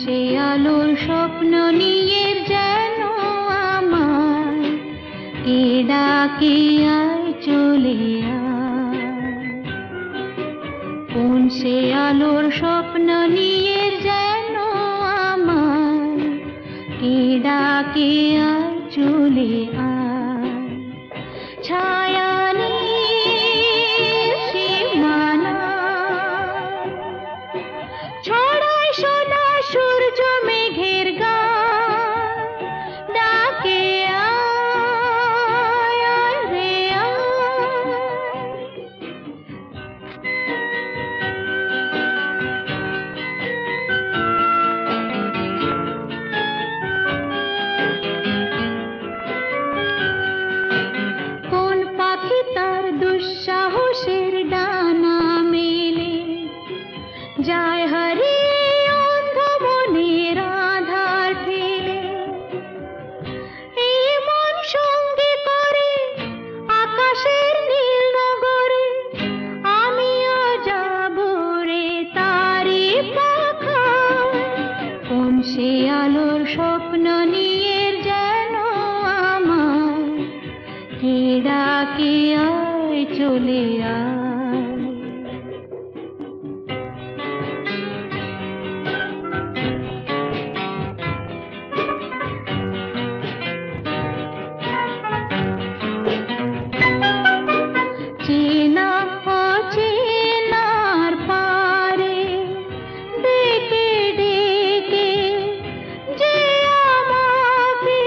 সে আলোর স্বপ্ন নিয়ে যেন আমায় কে ডাকে আয় চলে আয়। কোন সে আলোর স্বপ্ন নিয়ে যেন আমায় কে ডাকে আয় চলে আয়। ছায়া সোনা সূর্য মেঘের গান ডাকে আয় রে কোন পাখি তার দুঃসাহসের ডানা মেলে যায় হারিয়ে সে আলোর স্বপ্ন নিয়ে যেন আমায় কে ডাকে আয় চলে আয়। চেনা অচেনার পারে ডেকে ডেকে যে আমাকে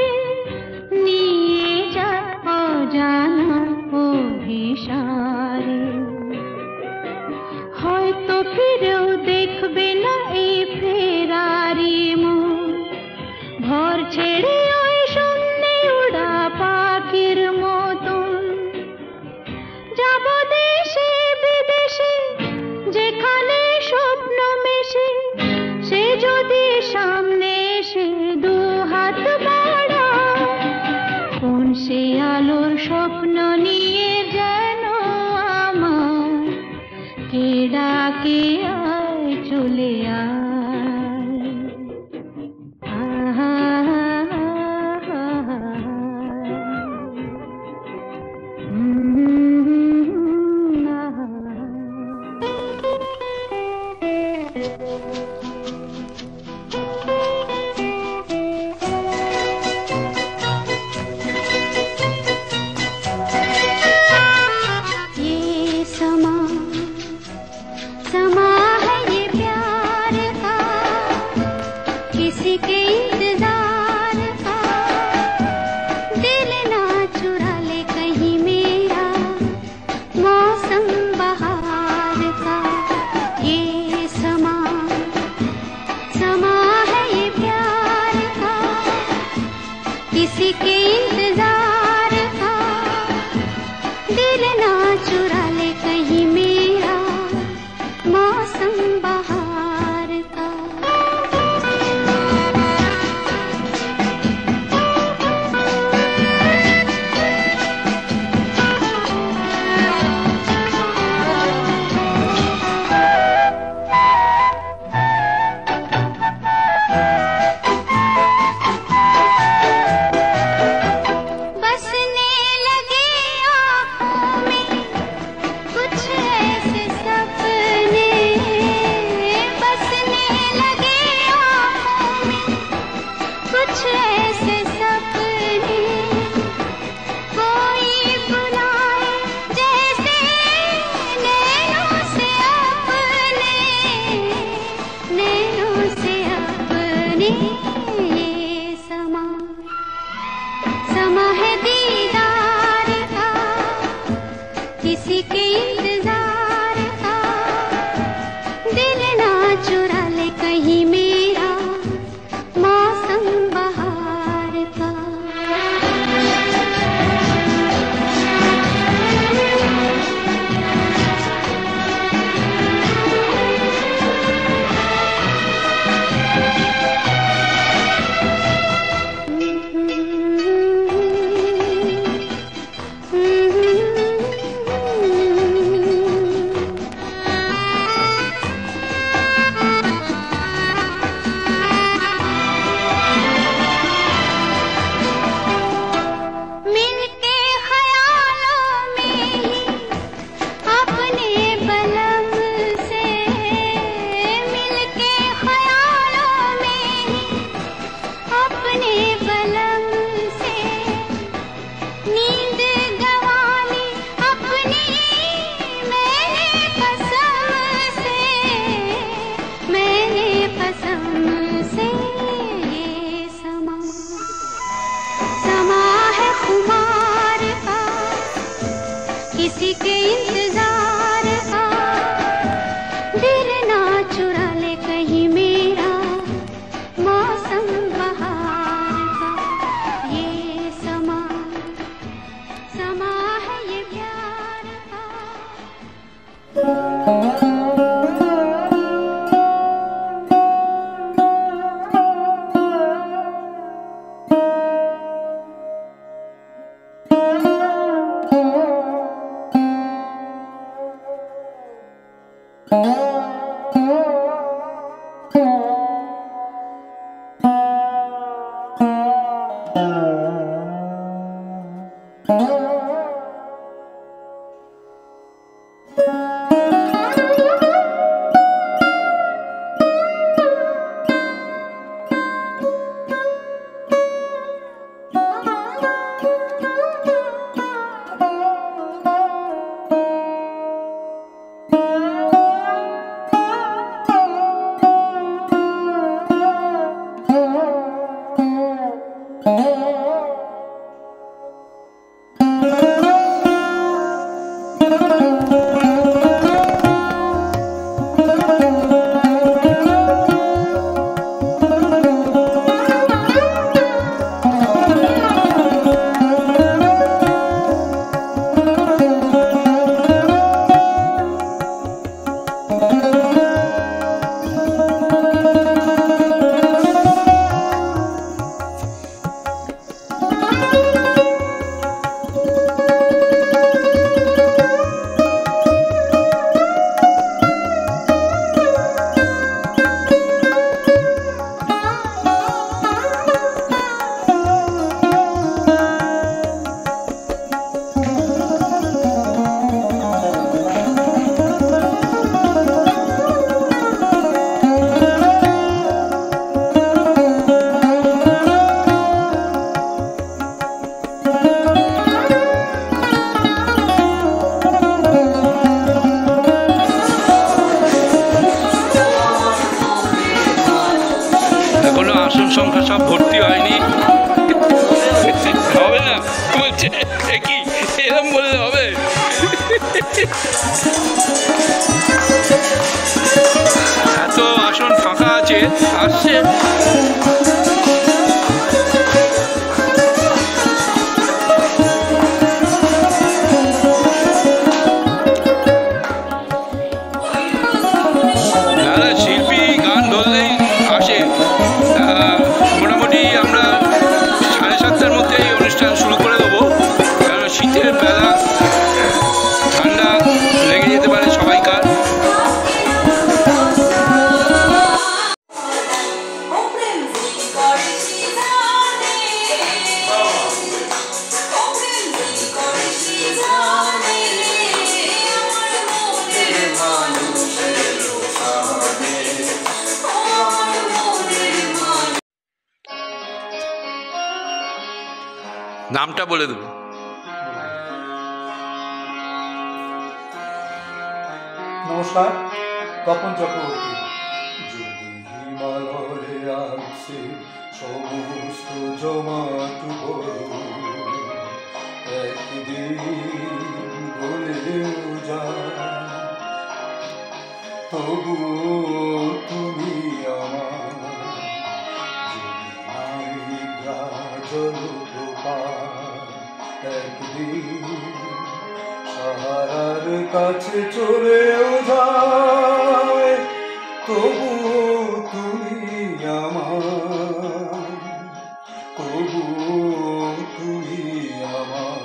নিয়ে যায় অজানা অভিসারে। হয়তো ফিরেও দেখবে না এই ফেরারি মন, ঘর ছেড়ে ওই শূন্যে উড়া পাখির মতন। যাব দেশে বিদেশে যেখানে স্বপ্ন মেশে, সে যদি সামনে এসে দু হাত বাড়ায়। কোন সে আলোর স্বপ্ন নিয়ে যেন আমায় কে ডাকে আয় চলে আয়। समा है ये प्यार का, किसी के इंतजार का। दिल ना चुरा ले कहीं मेरा मौसम बहार का। ये समा है ये प्यार का, किसी के इंतजार का। दिल ना चुरा ले कहीं मेरा मौसम সংখ্যা সব ভর্তি হয়নি, হবে না বলছে। কি এরকম বললে হবে? এত আসন ফাঁকা আছে, আসছে। শিল্পী গান ধরলেই আসে। মোটামুটি আমরা 7:30টার মধ্যে এই অনুষ্ঠান শুরু করে দেবো, কারণ শীতের বেলা ঠান্ডা লেগে যেতে পারে সবাইকার। নামটা বলে দেবো। নমস্কার, তপন চক্রবর্তী। যদি হিমালয়ে আছে সমস্ত জমাট একদিন বলেও যায়, তবু তুমি আমার একদিন সাহারার কাছে চলেও যায়, তবু তুমি আমার, তবু তুমি আমার।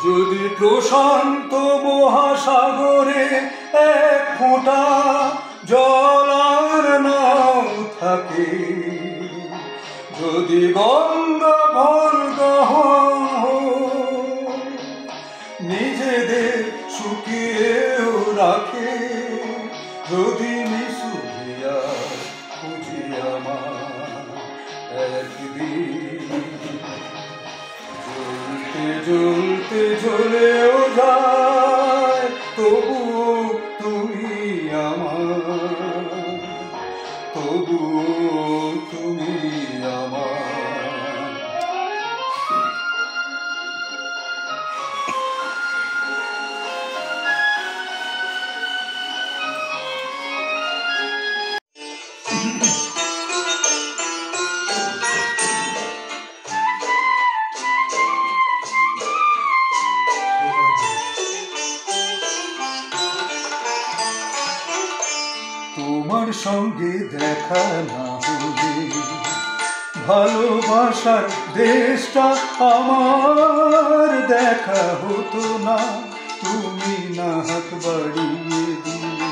যদি প্রশান্ত মহাসাগরে এক ফোঁটা জল আর নাও থাকে, যদি গঙ্গা ভরগাহ নিজেদের শুকিয়েও রাখে, যদি মিশুভিয়া খুঁজি আমার একদিন জ্বলতে জ্বলেও যায়, তবু তুমি আমার, তবু তুমি আমার। তোমার সঙ্গে দেখা না হলে ভালোবাসার দেশটা আমার দেখা হতো না, তুমি না হাত বাড়িয়ে দিলে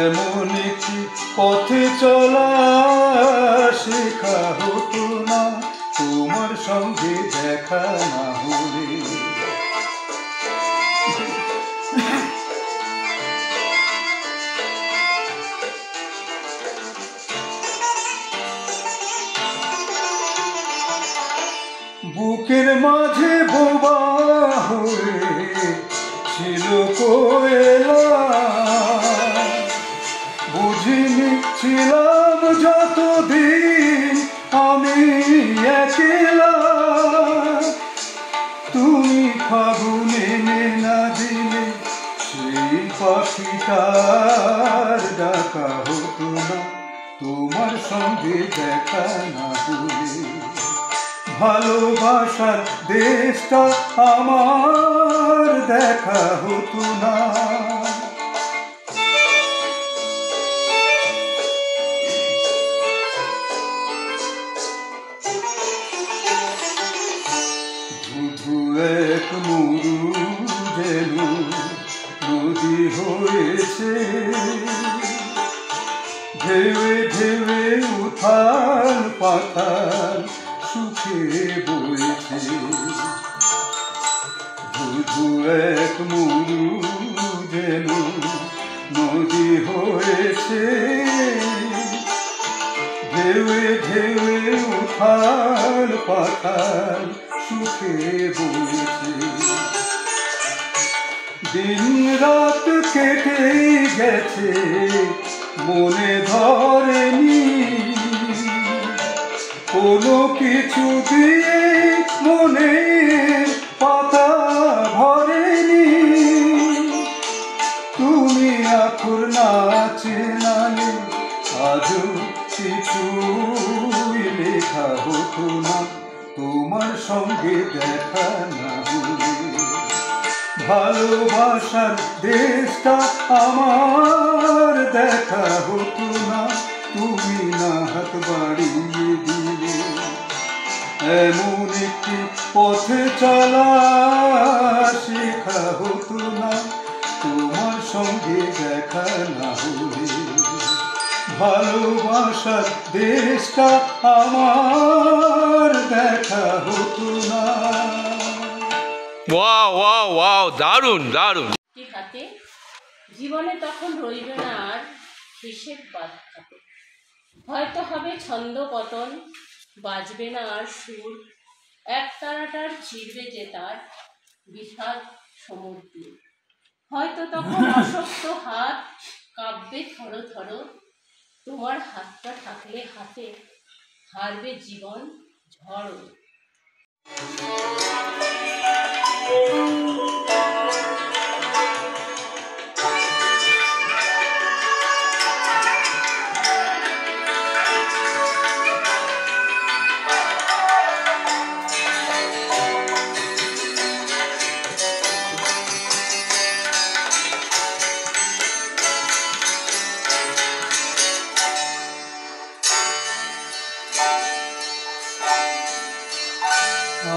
এমন একটি পথে চলা শেখা হতো না, তোমার সঙ্গে দেখা না হলে। বুকের মাঝে বোবা হয়ে ছিল কোয়েলা, বুঝিনি ছিলাম যতদিন আমি একলা, তুমি ফাগুনে না দিলে সেই পাখিটার ডাকা হতো না, তোমার সঙ্গে দেখা না হলে ভালোবাসার দেশটা আমার দেখা হতো না। ধুধু এক মরু যেন নদী হয়েছে, ঢেউে ঢেউে উথাল পাথাল সুখে বইছে, ধুধু এক মরু যেন নদী হয়েছে, ঢেউে ঢেউে উথাল পাথাল সুখে বইছে। দিন রাত কেটে গেছে মনে ধরেনি, কোনো কিছু দিয়ে মনে পাতা ভরেনি। তুমি আকুল নাচে নালে আজও কিছুই লেখা হতো না, তোমার সঙ্গে দেখা না হলে। ভালোবাসার দেশটা আমার দেখা হতো না, তুমি না হাত বাড়িয়ে দিলে। এমন একটি পথে চলা শেখা হতো না, তোমার সঙ্গে দেখা না হলে। ভালোবাসার দেশটা আমার দেখা হতো না। ওয়াও ওয়াও ওয়াও, দারুণ দারুণ। হাতে জীবনে তখন রইবে না আর হিসেব বাদ হাতে, হয়তো হবে ছন্দ পতন, বাজবে না আর সুর, এক তারাটার চিরবে যে তার বিষাদ সমুদ্র। হয়তো তখন অশক্ত হাত কাঁপবে থরো থরো, তোমার হাতটা থাকলে হাতে হারবে জীবন ঝড়।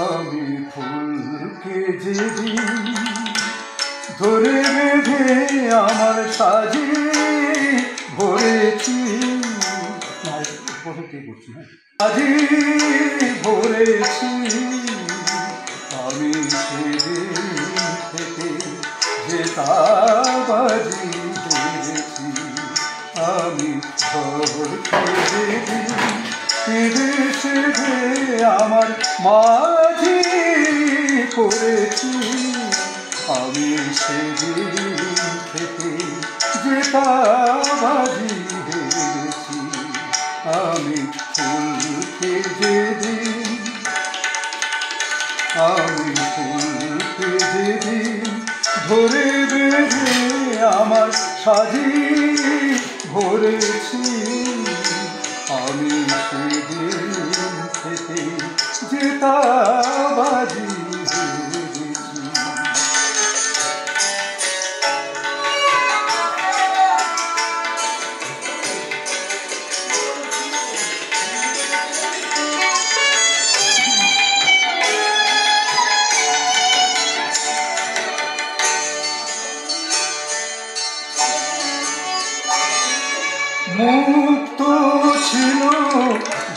আমি ফুলকে যেদিন ধরে বেঁধে আমার সাজে ভরেছি, সাজে ভরেছি, আমি সেদিন থেকে যে তাবাজি ধরেছি। আমি ঘরকে যেদিন কেঁদে সেধে আমার মাঝি করেছি, আমি সেদিন থেকে যে তাবাজি হেরেছি। আমি ফুলকে যেদিন, আমি ফুলকে যেদিন ধরে বেঁধে আমার সাজি ভরেছি, আমি সেদিন থেকে যে তাবাজি হেরেছি। মুক্ত ছিল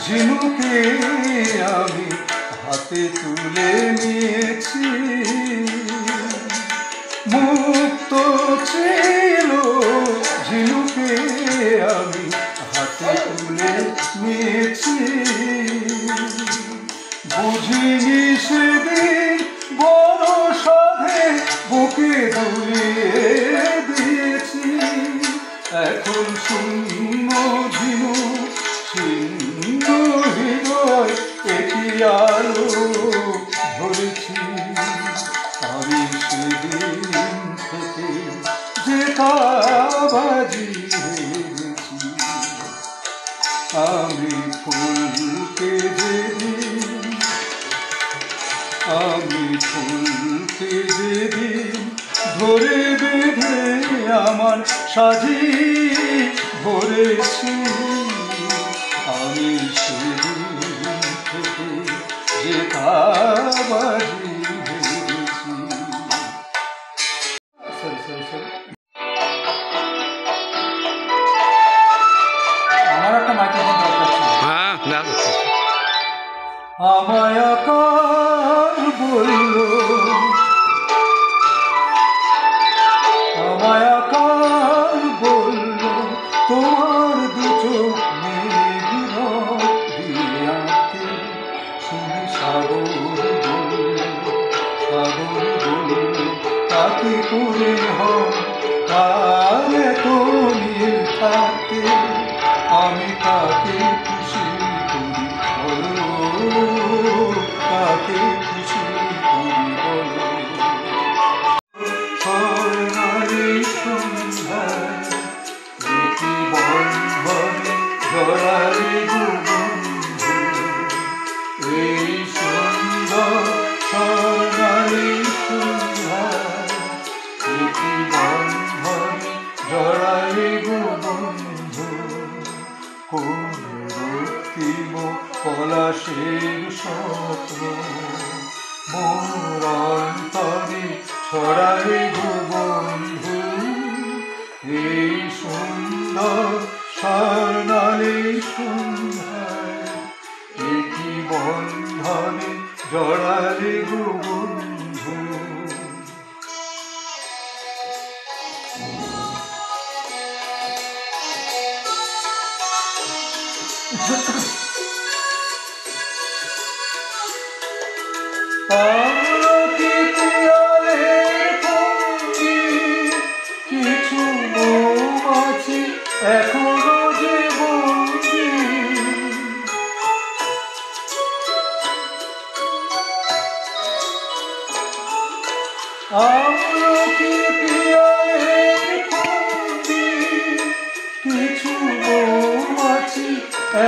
ঝিনুকে আমি হাতে তুলে নিয়েছি, মুক্ত ছিল ঝিনুকে আমি হাতে তুলে নিয়েছি। বুঝিনি সেদিন বড় সাধে বুকে দুলিয়ে দিয়েছি, এখন শূন্য ঝিনু ছিন্ন হৃদয় একই আলো ধরেছি। আমি সেদিন থেকে যে তাবাজি হেরেছি। আমি ফুলকে যেদিন, আমি ফুলকে যেদিন ধরে বেঁধে আমার সাজি ভরেছি, আমি সেদিন থেকে যে তাবাজি হেরেছি। আমার একটা মাইক্রোফোন দরকার ছিল। হ্যাঁ না, আমায় আকার বলল, আমায় আকার বলল, তোমার দু চোখ মেঘ দিয়ে আঁকতে, শুনি সাগর পুরে হয় তার এত নীল থাকতে আমি তাকে খুশি করি বলো, তাকে খুশি করি বলো। স্বর্ণালী সন্ধ্যায় দেখি বন্ধনে জড়ালে গো বন্ধু, এই সুন্দর স্বর্ণালী সন্ধ্যায় দেখি বন্ধনে জড়ালে গো বন্ধু। কোন রক্তিম পলাশের স্বপ্ন মোর অন্তরে ছড়ালে গো বন্ধু, এই সুন্দর স্বর্ণালী সন্ধ্যায় একই বন্ধনে জড়ালে গো বন্ধু। আলোকে পিয়ালের ভঙ্গি কিছু মৌমাছি এখনো যে বন্দি, আলোকে পিয়ালের ভঙ্গি কিছু মৌমাছি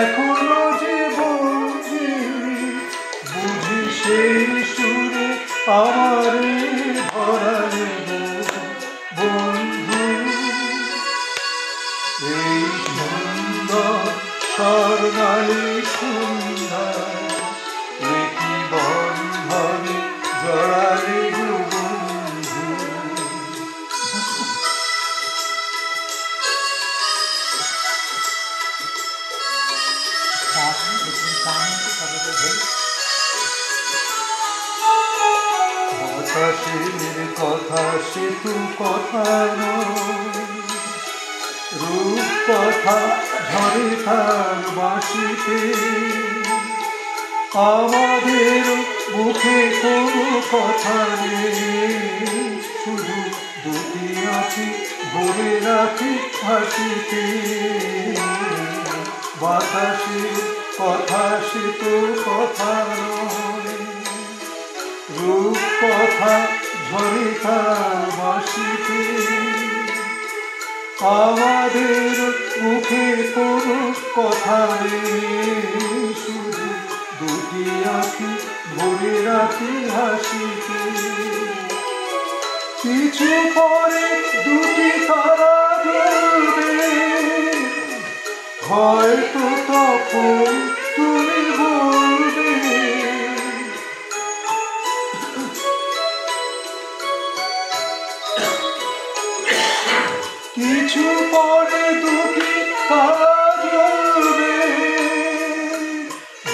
এখনো যে বন্দি, বুঝি সেই সুরে আমারে ধরালে বন্ধু, এই সুন্দর স্বর্ণালী সন্ধ্যায় একই বন্ধনে জড়ালে গো বন্ধু। বাতাসের কথা সে তু কথা নয়, রূপ কথা ঝরে তার বাঁশিতে, আমাদের মুখে কোনো কথা নেই, শুধু দুটি আঁখি ভরে রাখি হাসিতে। বাতাসের কথা সে তো কথা নয়, রূপ কথা ঝরে তার বাঁশিতে, আমাদের মুখে কোনো কথা নেই, শুধু দুটি আঁখি ভরে রাখি হাসিতে। কিছু পরে দুটি তারা জ্বলবে, হয়তো তখন তুমি বলবে, কিছু পরে দুটি তারা জ্বলবে,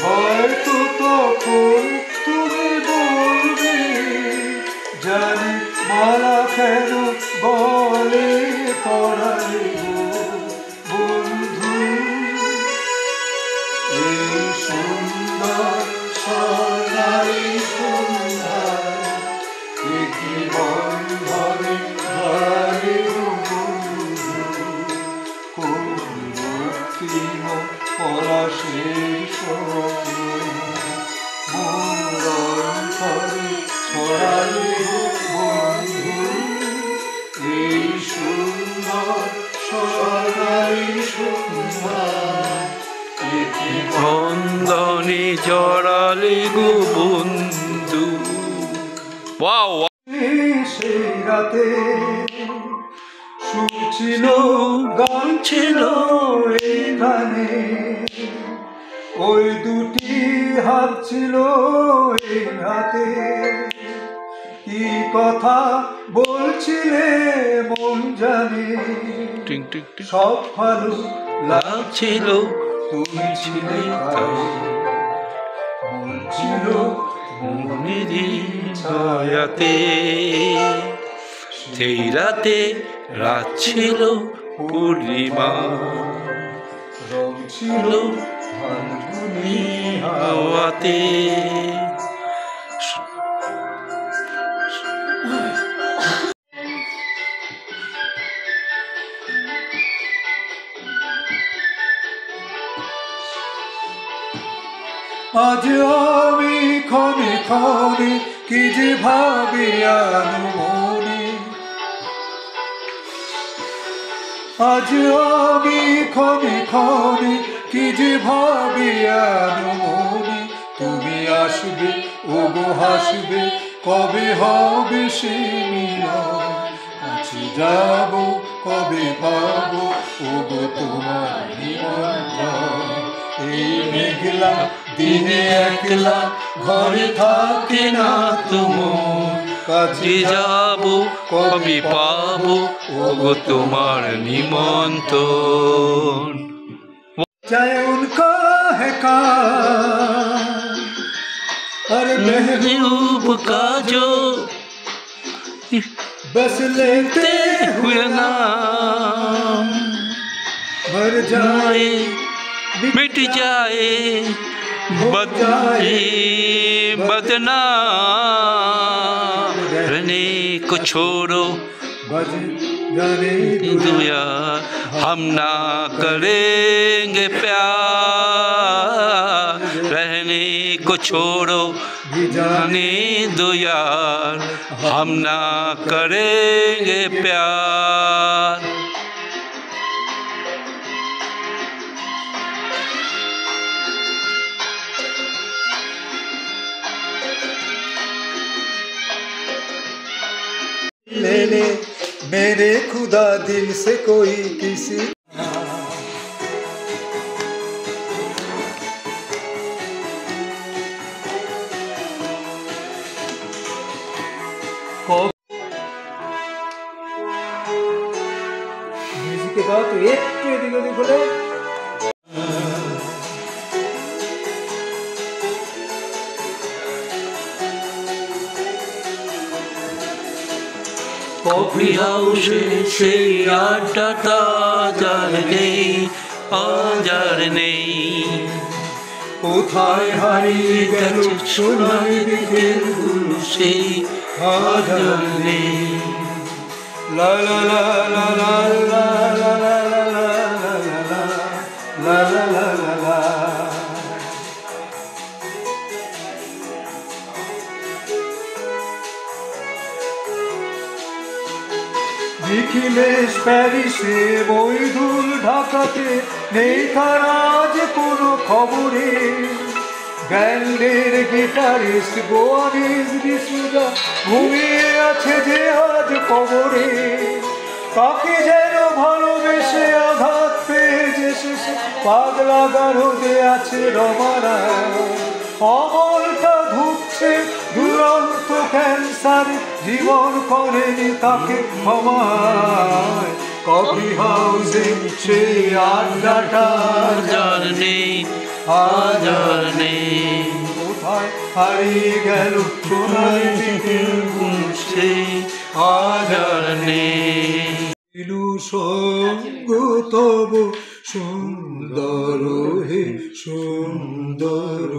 হয়তো তখন তুমি বলবে, জানি মালা কেন গলে পড়ালে বন্ধু, এই সুন্দর স্বর্ণালী সন্ধ্যায় একই বন্ধনে জড়ালে বন্ধু, কোন রক্তিম পলাশের স্বপ্ন মোর অন্তরে ছড়ালে বন্ধু, এই সুন্দর স্বর্ণালী সন্ধ্যায় একই বন্ধনে জড়ালে গো বন্ধু। ওয়াও, সেই রাতে সুর ছিল গান ছিল এখানে, ওই দুটি হাত ছিল এই হাতে, কি কথা বলছিলে মন জানে, সব ভালো লাগছিল তুমি ছিলে মন ছিল মনেরই ছায়াতে, সেই রাতে রাত ছিল পূর্ণিমা, রং ছিল ফাল্গুনি হাওয়াতে। আজ আমি ক্ষণে ক্ষণে কি যে ভাবি মনে, আজ আমি ক্ষণে ক্ষণে কি যে ভাবি মনে। তুমি আসবে ওগো হাসবে, কবে হবে সে মিলন, কাছে যাব কবে পাবো ওগো তোমার নিমন্ত্রণ। এই মেঘলা দিনে একলা ঘরে থাকে না তোমার, কাছে যাব কবে পাবো ওগো তোমার নিমন্ত্রণ। चाहे उनका है काम और महबूब का जो बस लेते हुए नाम मर जाए मिट जाए बदनाम, रहने को छोड़ो बज जाने दुआ, हम ना करेंगे प्यार। रहने को छोड़ो जाने दो यार, हम ना करेंगे प्यार। ले ले मेरे खुदा दिल से कोई किसी म्यूजिक के बाद तो एक दिलो बोले কফি হাউসে সেই আড্ডাটা যার নেই, আজার নেই। কোথায় হারিয়ে গেল সোনার দিকের গুলো সেই আজার নেই। লা লা লা লা লা লা লা লা লা লা লা লা। নিখিলেশ প্যারিসে মইদুল ঢাকাতে, নেই তার আজ কোনো খবরে। ব্যান্ডের গিটারিস্ট গোয়ানিজ ডিসুজা ঘুমিয়ে আছে যে আজ কবরে। তাকে যেন ভালোবেসে আঘাত পেয়ে যে শেষে পাগলা গারদে আছে রমারা। অমলটা ধুকছে দুরন্ত ক্যান্সার, জীবন করেনি তাকে ক্ষমায়। কফি হাউসে সেই আড্ডাটা আজার নেই, আজার নেই। কোথায় হারিয়ে গেল সোনার দিকের সেই আজার নেই। সঙ্গ তব সুন্দর হে সুন্দর,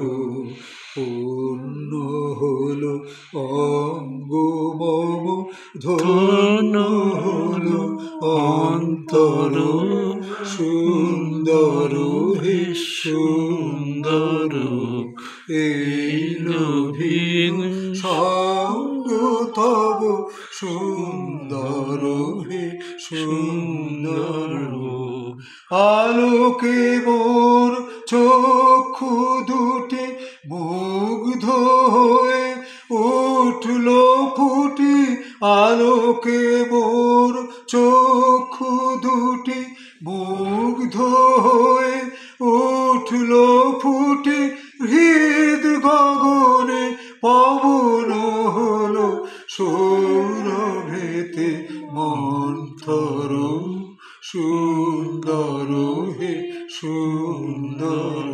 পূর্ণ হলো অঙ্গ মম, ধন্য হলো অন্তর। সুন্দর হে সুন্দর, এই নবীন সঙ্গ তব সুন্দর হে সুন্দর। আলোকে মোর চক্ষু দুটি মুগ্ধ হয়ে উঠল ফুটি। আলোকে মোর চক্ষু দুটি মুগ্ধ হয়ে উঠল ফুটি। হৃদ গগনে পবন হলো সৌরভেতে মন্থর। সুন্দর হে সুন্দর।